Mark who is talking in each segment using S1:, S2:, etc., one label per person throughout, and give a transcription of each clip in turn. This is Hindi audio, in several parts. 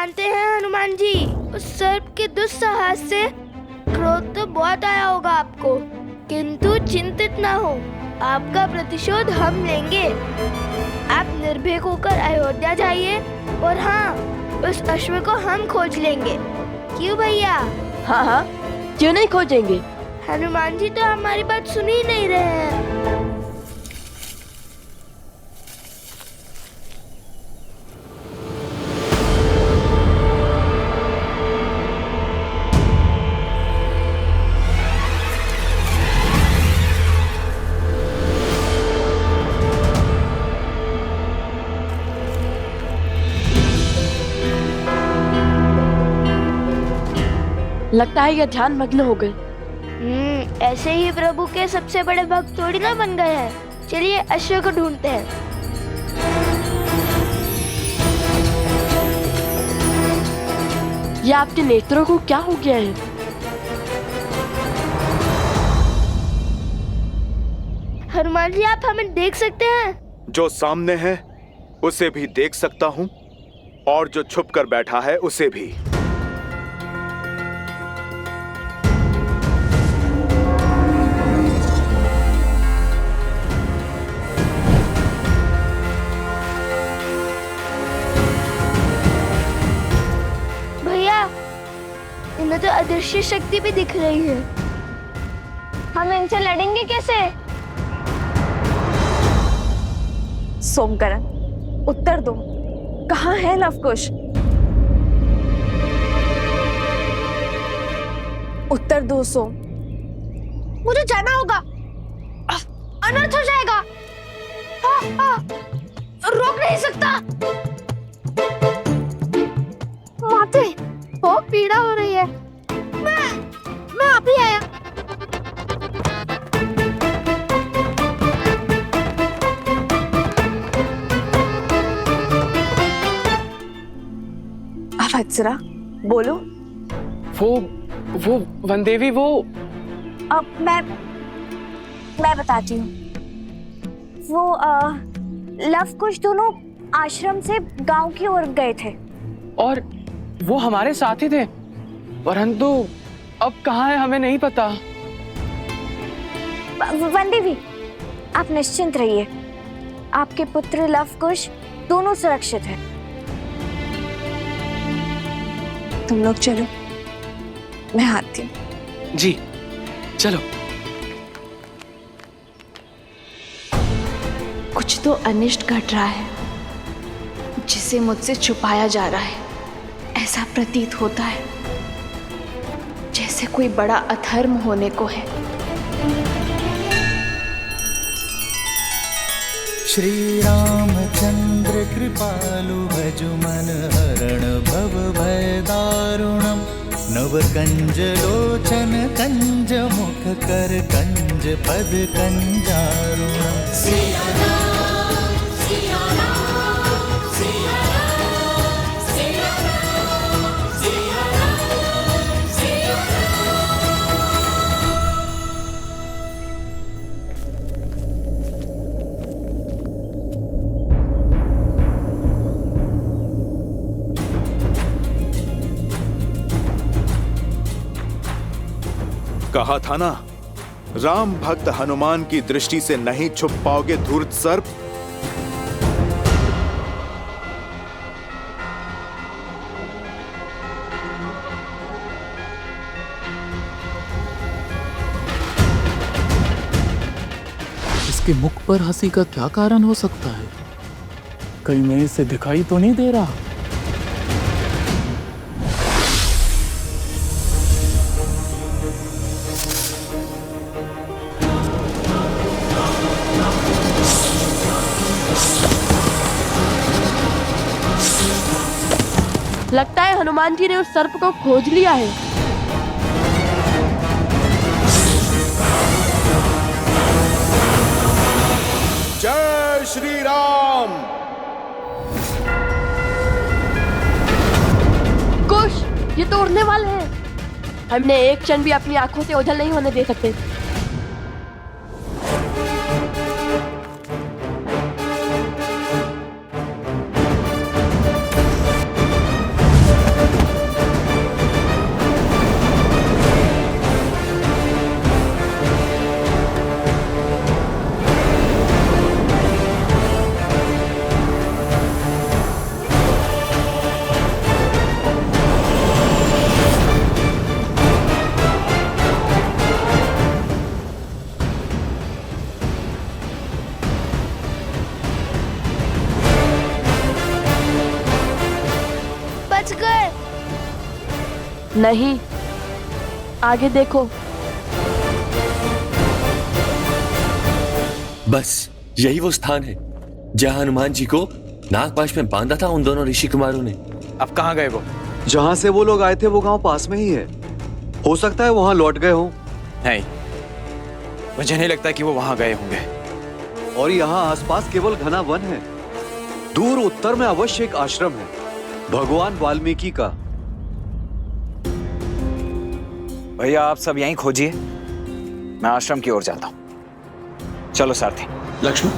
S1: जानते हैं हनुमान जी, उस सर्प के दुस्साहस से क्रोध तो बहुत आया होगा आपको, किंतु चिंतित ना हो, आपका प्रतिशोध हम लेंगे। आप निर्भीक होकर अयोध्या जाइए और हाँ, उस अश्व को हम खोज लेंगे। क्यों भैया?
S2: हाँ हाँ, क्यों नहीं खोजेंगे।
S1: हनुमान जी तो हमारी बात सुन ही नहीं रहे हैं।
S2: लगता है ये ध्यान मग्न हो गए।
S1: ऐसे ही प्रभु के सबसे बड़े भक्त थोड़ी ना बन गए हैं। चलिए अश्व को ढूंढते हैं।
S2: ये आपके नेत्रों को क्या हो गया है?
S1: हनुमान जी, आप हमें देख सकते हैं?
S3: जो सामने है उसे भी देख सकता हूँ और जो छुप कर बैठा है उसे भी।
S1: इन्हें तो अदृश्य शक्ति भी दिख रही है। हम इनसे लड़ेंगे कैसे?
S4: सोमकरण, उत्तर दो, कहाँ है लवकुश? उत्तर दो सोम।
S1: मुझे जाना होगा, अनर्थ हो जाएगा। रोक नहीं सकता। माते, बहुत पीड़ा हो रही है। मैं अभी आया।
S4: अवत्सरा, बोलो।
S5: वो वनदेवी, वो
S4: अब मैं बताती हूँ। वो लवकुश दोनों आश्रम से गांव की ओर गए थे
S5: और वो हमारे साथ ही थे, परंतु अब कहाँ है हमें नहीं पता।
S4: वनदेवी, आप निश्चिंत रहिए, आपके पुत्र लवकुश दोनों सुरक्षित हैं। तुम लोग चलो, मैं आती हूँ।
S5: जी चलो।
S6: कुछ तो अनिष्ट घट रहा है जिसे मुझसे छुपाया जा रहा है। ऐसा प्रतीत होता है जैसे कोई बड़ा अधर्म होने को है।
S7: श्री रामचंद्र कृपालु भजु मन हरण भव भय दारुणम नव कंज लोचन कंज मुख कर कंज पद कंजारुणम।
S3: कहा था ना, राम भक्त हनुमान की दृष्टि से नहीं छुप पाओगे धूर्त सर्प।
S8: इसके मुख पर हंसी का क्या कारण हो सकता है? कहीं मैं इसे दिखाई तो नहीं दे रहा?
S2: लगता है हनुमान जी ने उस सर्प को खोज लिया है।
S3: जय श्री राम।
S2: कुश, ये तो उड़ने वाले हैं। हमने एक क्षण भी अपनी आंखों से ओझल नहीं होने दे सकते। नहीं, आगे देखो।
S9: बस यही वो स्थान है जहां हनुमान जी को नागपाश में बांधा था उन दोनों ऋषि कुमारों ने।
S3: अब कहाँ गए वो?
S10: जहां से वो लोग आए थे वो गांव पास में ही है। हो सकता है वहां लौट गए हों।
S3: नहीं, मुझे नहीं लगता कि वो वहां गए होंगे।
S10: और यहाँ आसपास केवल घना वन है। दूर उत्तर में अवश्य एक आश्रम है, भगवान वाल्मीकि का।
S11: भैया आप सब यहीं खोजिए, मैं आश्रम की ओर जाता हूं। चलो सारथी।
S9: लक्ष्मण,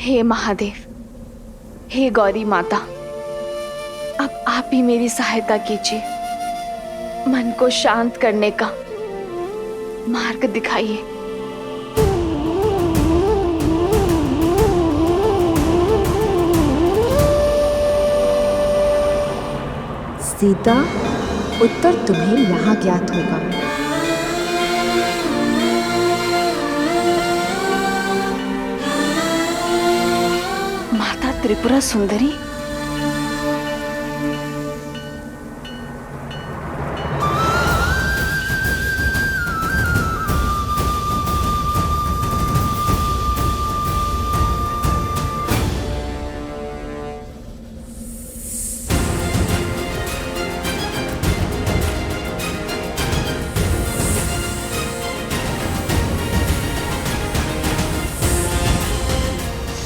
S6: हे महादेव, हे गौरी माता, अब आप ही मेरी सहायता कीजिए। मन को शांत करने का मार्ग दिखाइए।
S12: सीता, उत्तर तुम्हें यहाँ ज्ञात होगा।
S6: माता त्रिपुरा सुंदरी,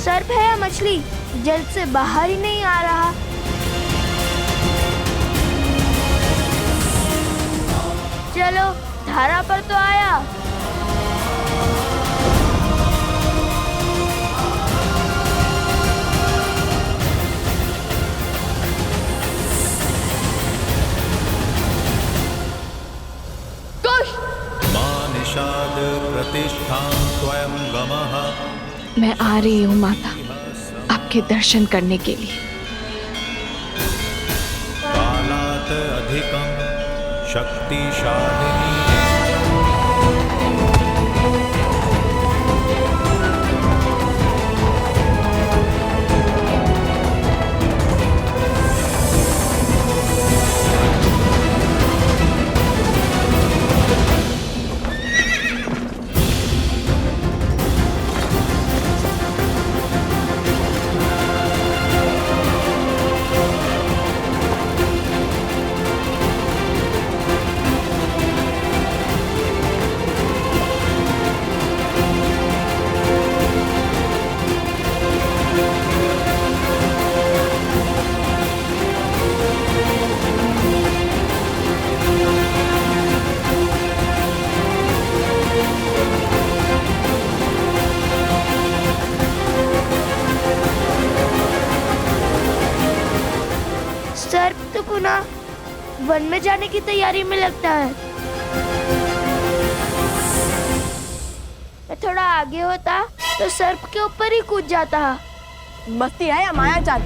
S1: सर्प है या मछली, जल से बाहर ही नहीं आ रहा। चलो, धारा पर तो आया।
S2: कुश!
S7: निषाद प्रतिष्ठां त्वयं गमः।
S6: मैं आ रही हूँ माता, आपके दर्शन करने के लिए।
S7: कालात् अधिकं शक्तिशालिनी।
S1: सर्प तो पुनः वन में जाने की तैयारी में लगता है। मैं थोड़ा आगे होता तो सर्प के ऊपर ही कूद जाता।
S2: मस्ती है या माया जाल?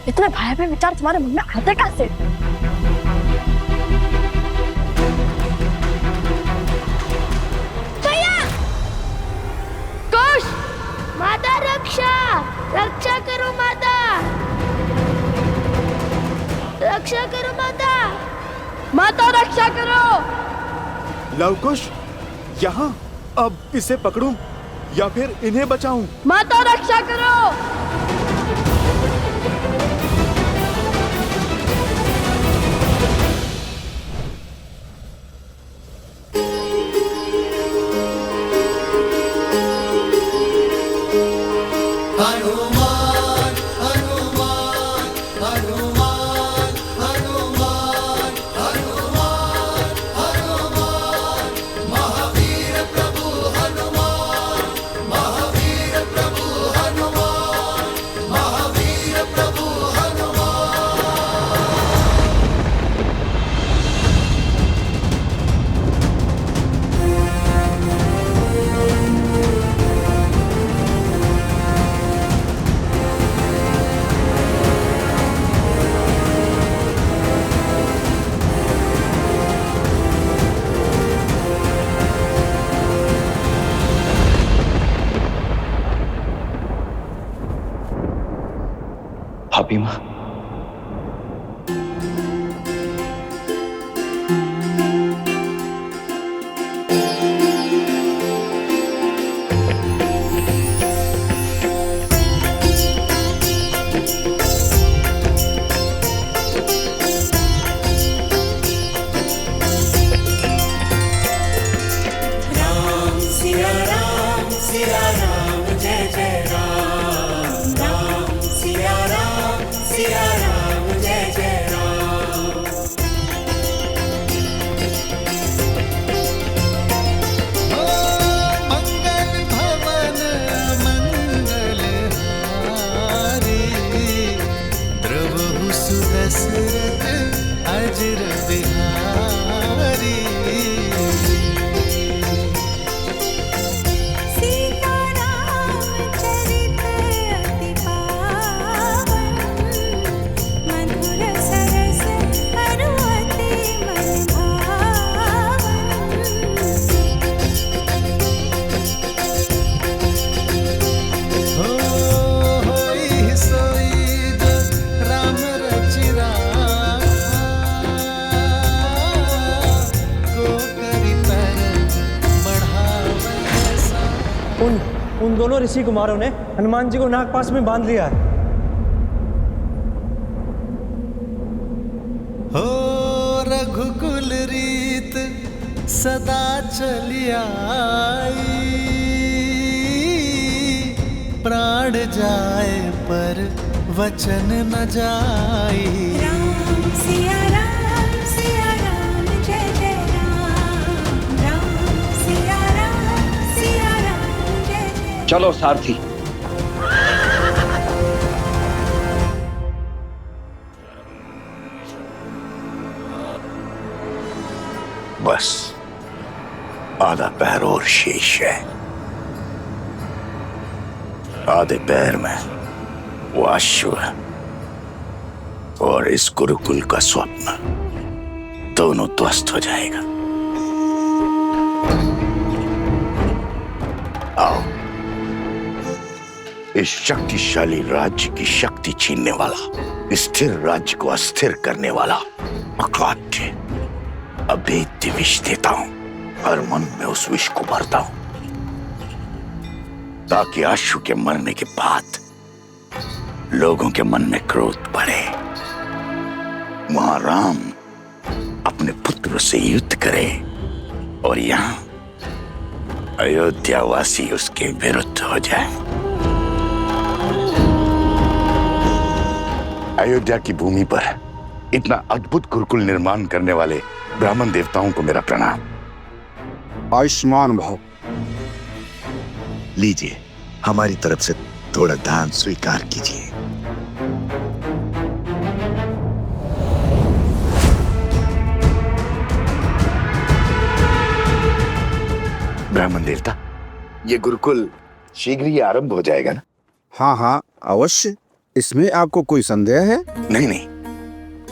S2: इतने भयावह विचार तुम्हारे मन में आते कहाँ से? कुश!
S1: माता रक्षा, रक्षा करो माता, रक्षा करो माता,
S2: माता रक्षा करो।
S3: लवकुश, यहाँ अब इसे पकड़ूं या फिर इन्हें बचाऊं?
S2: माता रक्षा करो।
S10: पापी माँ।
S13: उन दोनों ऋषि कुमारों ने हनुमान जी को नागपाश में बांध लिया है।
S14: हो रघुकुल रीत सदा चली आई, प्राण जाए पर वचन न जाई।
S15: राम सिया राम जय जय राम, राम सिया राम जय जय।
S10: चलो सारथी।
S16: बस आधा पैर और शेष है। आधे पैर में वो अश्व और इस गुरुकुल का स्वप्न दोनों ध्वस्त हो जाएगा। आओ, इस शक्तिशाली राज्य की शक्ति छीनने वाला, स्थिर राज्य को अस्थिर करने वाला अखाद्य अभेद्य विष देता हूं। हर मन में उस विष को भरता हूं ताकि अश्व के मरने के बाद लोगों के मन में क्रोध बढ़े। वहां राम अपने पुत्र से युद्ध करे और यहाँ अयोध्यावासी उसके विरुद्ध हो जाए। अयोध्या की भूमि पर इतना अद्भुत गुरुकुल निर्माण करने वाले ब्राह्मण देवताओं को मेरा प्रणाम।
S17: आयुष्मान भव।
S16: लीजिए, हमारी तरफ से थोड़ा दान स्वीकार कीजिए। ब्राह्मण देवता, ये गुरुकुल शीघ्र ही आरंभ हो जाएगा ना?
S17: हाँ हाँ अवश्य। इसमें आपको कोई संदेह है?
S16: नहीं नहीं,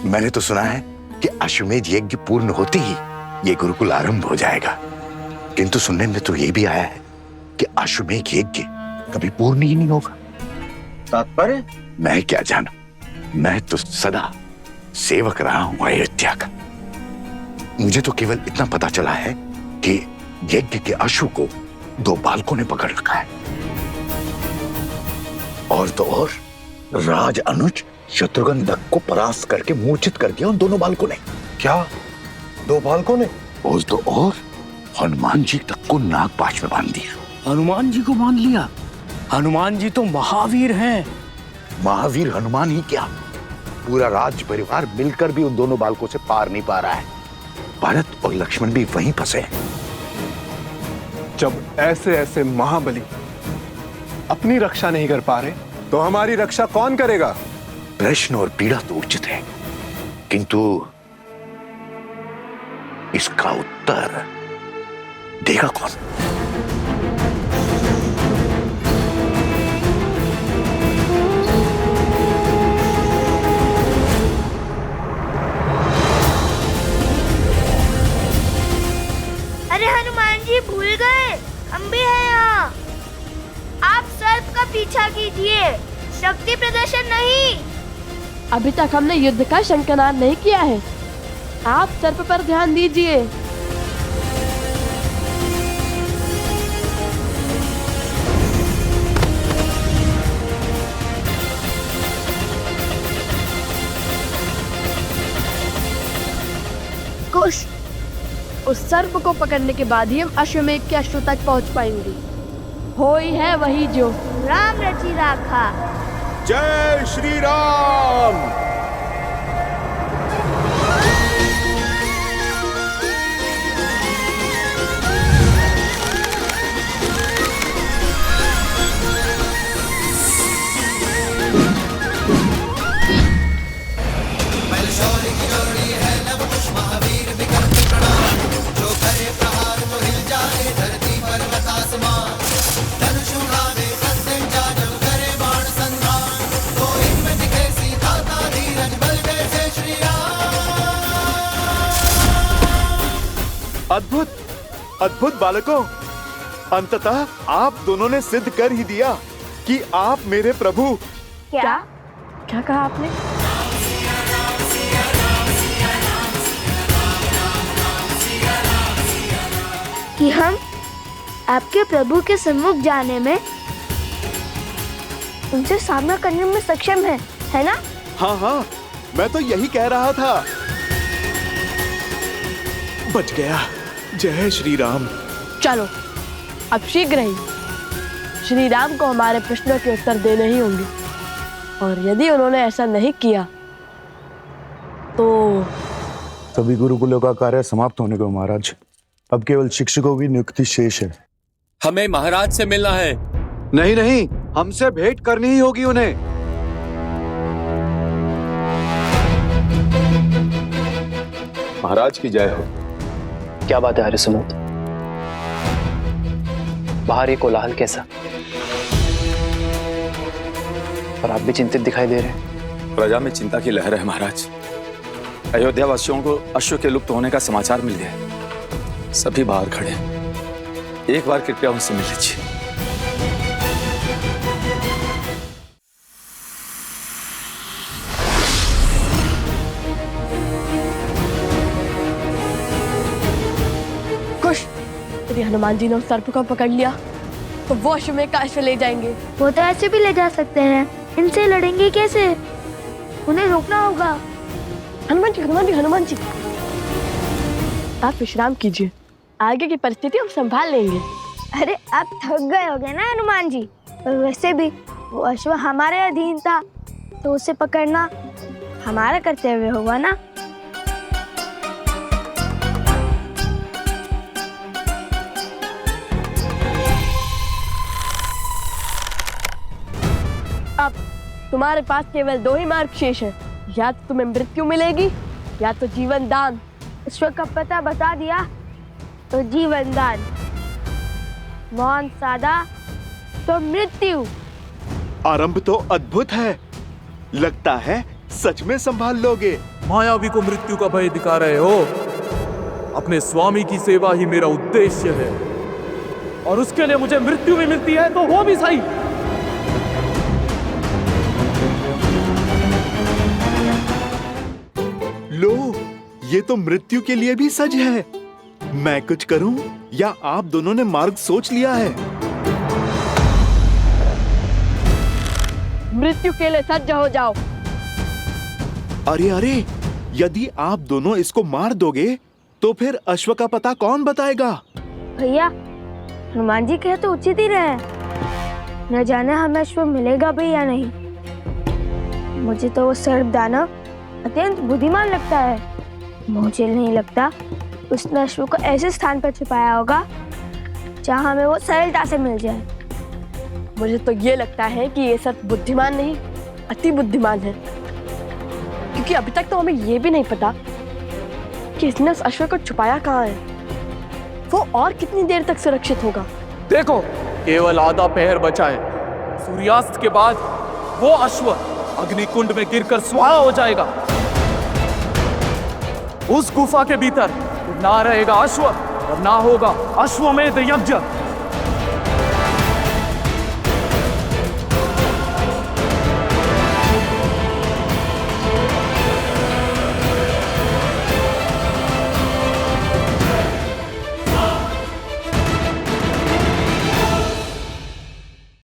S16: मैंने तो सुना है कि अश्वमेध यज्ञ पूर्ण होते ही ये गुरुकुल आरंभ हो जाएगा, किंतु सुनने में तो ये भी आया है कि अश्वमेध यज्ञ कभी पूर्ण ही नहीं होगा।
S17: तात्पर्य?
S16: मैं क्या जानूं, मैं तो सदा सेवक रहा हूं अयोध्या का। मुझे तो केवल इतना पता चला है कि यज्ञ के अश्व को 2 बालकों ने पकड़ रखा है, और तो और राज अनुज शत्रुघ्न दत्त को परास्त करके मूर्छित कर दिया उन दोनों बालकों ने।
S17: क्या 2 बालकों ने?
S16: और तो और हनुमान जी तक को नागपाश में बांध दिया।
S5: हनुमान जी को बांध लिया? हनुमान जी तो महावीर हैं।
S16: महावीर हनुमान ही क्या, पूरा राज्य परिवार मिलकर भी उन दोनों बालकों से पार नहीं पा रहा है। भरत और लक्ष्मण भी वहीं फंसे हैं।
S18: जब ऐसे ऐसे महाबली अपनी रक्षा नहीं कर पा रहे, तो हमारी रक्षा कौन करेगा?
S16: प्रश्न और पीड़ा तो उचित है, किंतु इसका उत्तर देगा कौन?
S1: अरे हनुमान जी भूल गए, हम भी हैं यहाँ। आप सर्प का पीछा कीजिए, शक्ति प्रदर्शन नहीं।
S2: अभी तक हमने युद्ध का शंखनाद नहीं किया है। आप सर्प पर ध्यान दीजिए।
S1: कुश,
S2: उस सर्प को पकड़ने के बाद ही हम अश्वमेध के अश्व तक पहुंच पाएंगे। हो ही है वही जो
S1: राम रची राखा।
S3: जय श्री राम। अद्भुत अद्भुत बालकों, अंततः आप दोनों ने सिद्ध कर ही दिया कि आप मेरे प्रभु।
S2: क्या क्या कहा आपने?
S1: कि हम आपके प्रभु के सम्मुख जाने में, उनसे सामना करने में सक्षम है ना?
S3: हाँ हाँ, मैं तो यही कह रहा था। बच गया। जय श्री राम।
S2: चलो अब शीघ्र ही श्री राम को हमारे प्रश्नों के उत्तर देने ही होंगे, और यदि उन्होंने ऐसा नहीं किया तो
S17: सभी गुरुकुलों का कार्य समाप्त होने को महाराज। अब केवल शिक्षकों की नियुक्ति शेष है।
S9: हमें महाराज से मिलना है।
S10: नहीं नहीं, हमसे भेंट करनी ही होगी उन्हें।
S3: महाराज की जय हो।
S5: क्या बात है हरिसुमंत? बाहर ये कोलाहल कैसा? और आप भी चिंतित दिखाई दे रहे हैं।
S11: प्रजा में चिंता की लहर है महाराज। अयोध्या वासियों को अश्व के लुप्त होने का समाचार मिल गया। सभी बाहर खड़े हैं। एक बार कृपया उनसे मिल लीजिए।
S2: यदि हनुमान जी ने उस सर्प को पकड़ लिया तो वो अश्वमेध का अश्व ले जाएंगे।
S1: वो तो ऐसे भी ले जा सकते हैं, इनसे लड़ेंगे कैसे? उन्हें रोकना होगा।
S2: हनुमान जी आप विश्राम कीजिए, आगे की परिस्थिति हम संभाल लेंगे।
S1: अरे आप थक गए होगे ना हनुमान जी। और वैसे भी वो अश्व हमारे अधीन था, तो उसे पकड़ना हमारा कर्तव्य होगा ना।
S2: अब तुम्हारे पास केवल दो ही मार्ग शेष है, या तो तुम्हें मृत्यु मिलेगी या तो जीवन दान।
S1: ईश्वर का पता बता दिया तो जीवन दान, मौन साधा तो मृत्यु।
S3: आरंभ तो अद्भुत है, लगता है सच में संभाल लोगे।
S8: मायावी को मृत्यु का भय दिखा रहे हो। अपने स्वामी की सेवा ही मेरा उद्देश्य है, और उसके लिए मुझे मृत्यु भी मिलती है तो वो भी सही।
S3: लो, ये तो मृत्यु के लिए भी सज है। मैं कुछ करूं या आप दोनों ने मार्ग सोच लिया है?
S2: मृत्यु के लिए सज्ज हो जाओ।
S3: अरे अरे, यदि आप दोनों इसको मार दोगे तो फिर अश्व का पता कौन बताएगा?
S1: भैया, हनुमान जी कहे तो उचित ही रहे। न जाने हमें अश्व मिलेगा भी या नहीं। मुझे तो वो सर्प दानव अत्यंत बुद्धिमान लगता है। मुझे नहीं लगता उसने अश्व को ऐसे स्थान पर छुपाया होगा जहाँ हमें वो सरलता से मिल जाए।
S2: मुझे तो ये लगता है कि ये सब बुद्धिमान नहीं, अति बुद्धिमान है, क्योंकि अभी तक तो हमें ये भी नहीं पता कि इसने उस अश्व को छुपाया कहाँ है। वो और कितनी देर तक सुरक्षित होगा?
S8: देखो, केवल आधा पहर बचा है। सूर्यास्त के बाद वो अश्व अग्निकुंड में गिरकर स्वाहा हो जाएगा। उस गुफा के भीतर ना रहेगा अश्व और ना होगा अश्वमेध यज्ञ।